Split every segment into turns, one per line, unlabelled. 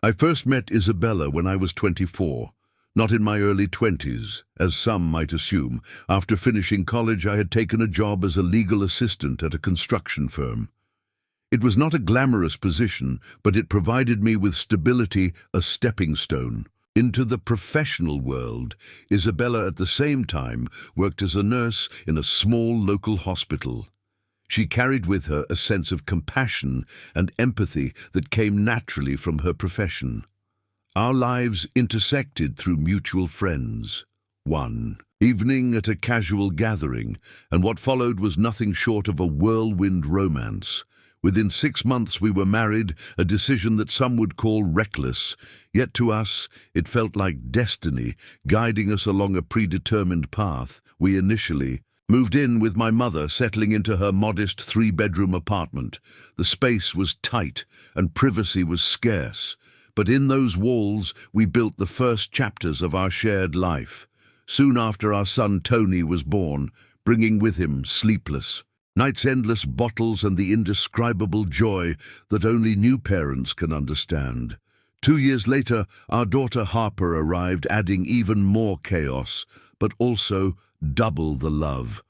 I first met Isabella when I was 24, not in my early 20s, as some might assume. After finishing college, I had taken a job as a legal assistant at a construction firm. It was not a glamorous position, but it provided me with stability, a stepping stone into the professional world. Isabella at the same time worked as a nurse in a small local hospital. She carried with her a sense of compassion and empathy that came naturally from her profession. Our lives intersected through mutual friends. One evening at a casual gathering, and what followed was nothing short of a whirlwind romance. Within 6 months we were married, a decision that some would call reckless, yet to us it felt like destiny guiding us along a predetermined path. We initially moved in with my mother, settling into her modest 3-bedroom apartment. The space was tight and privacy was scarce, but in those walls we built the first chapters of our shared life. Soon after, our son Tony was born, bringing with him sleepless nights, endless bottles, and the indescribable joy that only new parents can understand. 2 years later, our daughter Harper arrived, adding even more chaos, but also double the love.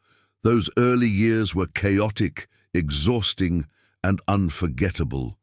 Those early years were chaotic, exhausting, and unforgettable.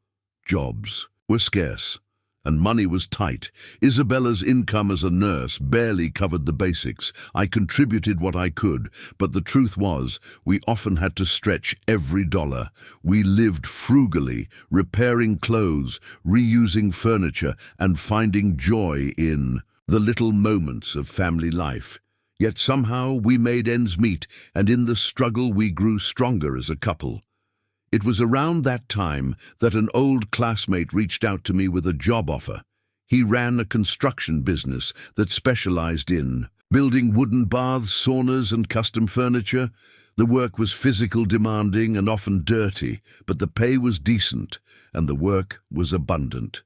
Jobs were scarce, and money was tight. Isabella's income as a nurse barely covered the basics. I contributed what I could, but the truth was, we often had to stretch every dollar. We lived frugally, repairing clothes, reusing furniture, and finding joy in the little moments of family life. Yet somehow we made ends meet, and in the struggle we grew stronger as a couple. It was around that time that an old classmate reached out to me with a job offer. He ran a construction business that specialized in building wooden baths, saunas, and custom furniture. The work was physical, demanding, and often dirty, but the pay was decent, and the work was abundant.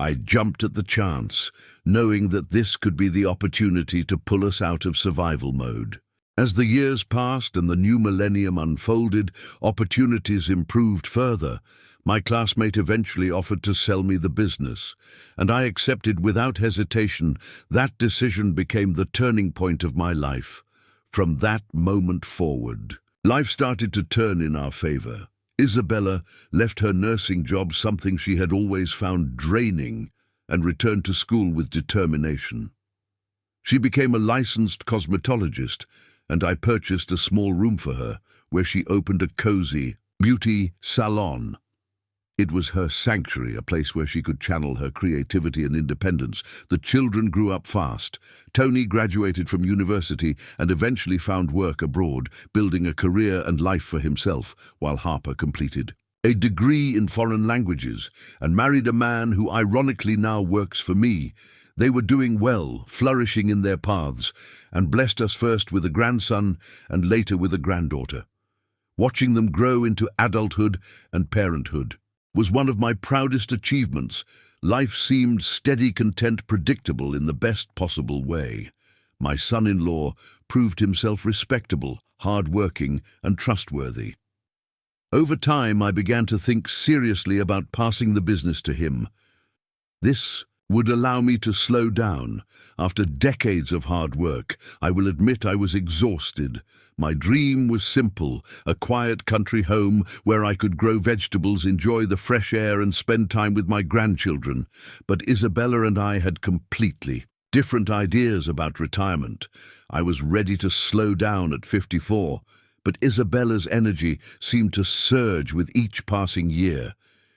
I jumped at the chance, knowing that this could be the opportunity to pull us out of survival mode. As the years passed and the new millennium unfolded, opportunities improved further. My classmate eventually offered to sell me the business, and I accepted without hesitation. That decision became the turning point of my life. From that moment forward, life started to turn in our favor. Isabella left her nursing job, something she had always found draining, and returned to school with determination. She became a licensed cosmetologist, and I purchased a small room for her, where she opened a cozy beauty salon. It was her sanctuary, a place where she could channel her creativity and independence. The children grew up fast. Tony graduated from university and eventually found work abroad, building a career and life for himself, while Harper completed a degree in foreign languages and married a man who ironically now works for me. They were doing well, flourishing in their paths, and blessed us first with a grandson and later with a granddaughter. Watching them grow into adulthood and parenthood was one of my proudest achievements. Life seemed steady, content, predictable in the best possible way. My son-in-law proved himself respectable, hard-working, and trustworthy. Over time, I began to think seriously about passing the business to him. This would allow me to slow down. After decades of hard work, I will admit I was exhausted. My dream was simple, a quiet country home where I could grow vegetables, enjoy the fresh air, and spend time with my grandchildren. But Isabella and I had completely different ideas about retirement. I was ready to slow down at 54, but Isabella's energy seemed to surge with each passing year.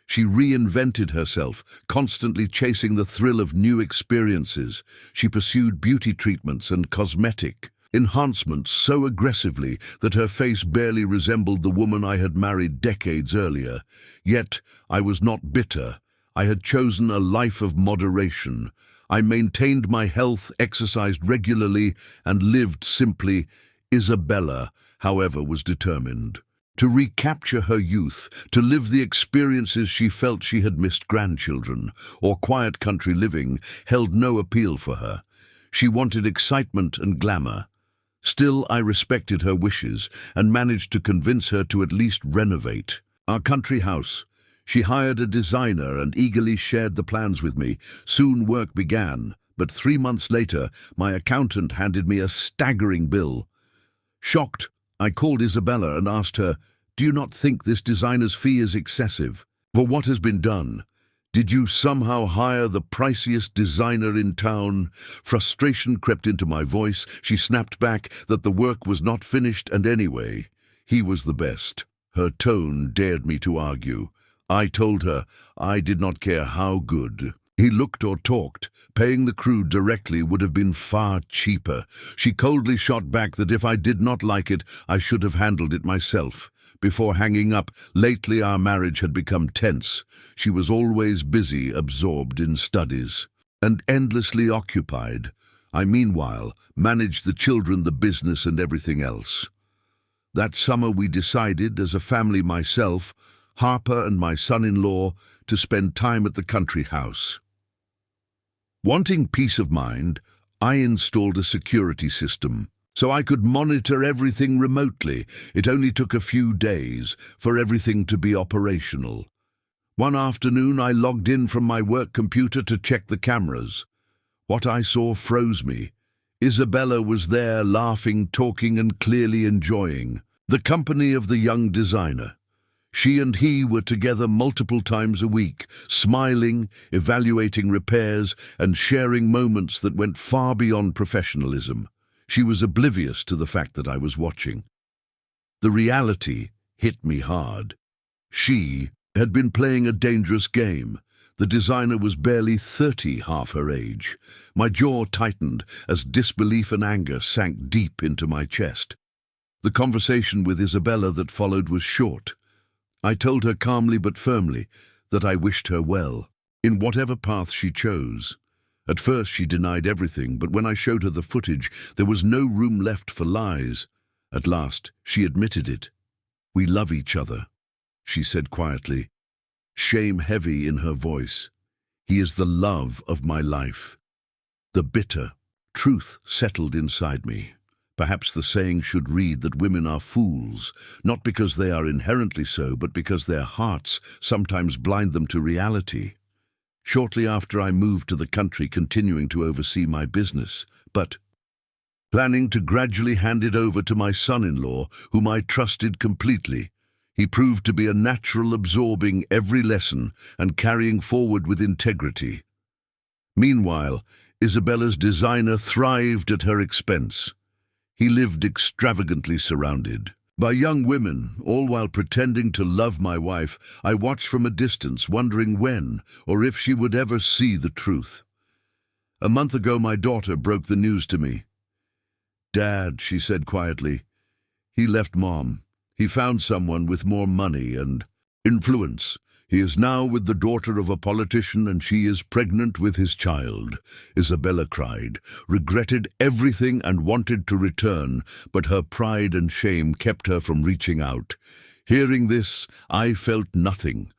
She reinvented herself, constantly chasing the thrill of new experiences. She pursued beauty treatments and cosmetic enhancements so aggressively that her face barely resembled the woman I had married decades earlier. Yet I was not bitter. I had chosen a life of moderation. I maintained my health, exercised regularly, and lived simply. Isabella, however, was determined to recapture her youth, to live the experiences she felt she had missed. Grandchildren or quiet country living held no appeal for her. She wanted excitement and glamour. Still, I respected her wishes and managed to convince her to at least renovate our country house. She hired a designer and eagerly shared the plans with me. Soon work began, but 3 months later, my accountant handed me a staggering bill. Shocked, I called Isabella and asked her, "Do you not think this designer's fee is excessive? For what has been done? Did you somehow hire the priciest designer in town?" Frustration crept into my voice. She snapped back that the work was not finished, and anyway, he was the best. Her tone dared me to argue. I told her I did not care how good he looked or talked. Paying the crew directly would have been far cheaper. She coldly shot back that if I did not like it, I should have handled it myself. Before hanging up, lately our marriage had become tense. She was always busy, absorbed in studies, and endlessly occupied. I, meanwhile, managed the children, the business, and everything else. That summer we decided, as a family, myself, Harper and my son-in-law, to spend time at the country house. Wanting peace of mind, I installed a security system, so I could monitor everything remotely. It only took a few days for everything to be operational. One afternoon I logged in from my work computer to check the cameras. What I saw froze me. Isabella was there, laughing, talking, and clearly enjoying the company of the young designer. She and he were together multiple times a week, smiling, evaluating repairs, and sharing moments that went far beyond professionalism. She was oblivious to the fact that I was watching. The reality hit me hard. She had been playing a dangerous game. The designer was barely 30, half her age. My jaw tightened as disbelief and anger sank deep into my chest. The conversation with Isabella that followed was short. I told her calmly but firmly that I wished her well, in whatever path she chose. At first she denied everything, but when I showed her the footage, there was no room left for lies. At last, she admitted it. "We love each other," she said quietly, shame heavy in her voice. "He is the love of my life." The bitter truth settled inside me. Perhaps the saying should read that women are fools, not because they are inherently so, but because their hearts sometimes blind them to reality. Shortly after, I moved to the country, continuing to oversee my business, but planning to gradually hand it over to my son-in-law, whom I trusted completely. He proved to be a natural, absorbing every lesson and carrying forward with integrity. Meanwhile, Isabella's designer thrived at her expense. He lived extravagantly surrounded by young women, all while pretending to love my wife. I watched from a distance, wondering when or if she would ever see the truth. A month ago, my daughter broke the news to me. "Dad," she said quietly, "he left Mom. He found someone with more money and influence. He is now with the daughter of a politician, and she is pregnant with his child." Isabella cried, regretted everything and wanted to return, but her pride and shame kept her from reaching out. Hearing this, I felt nothing.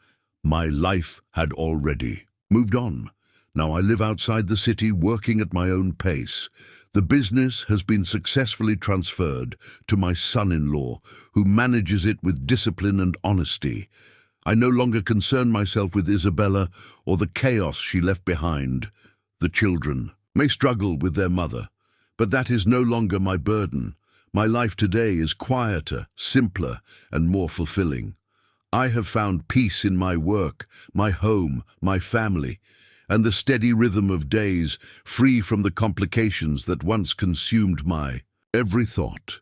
My life had already moved on. Now I live outside the city, working at my own pace. The business has been successfully transferred to my son-in-law, who manages it with discipline and honesty. I no longer concern myself with Isabella or the chaos she left behind. The children may struggle with their mother, but that is no longer my burden. My life today is quieter, simpler, and more fulfilling. I have found peace in my work, my home, my family, and the steady rhythm of days, free from the complications that once consumed my every thought.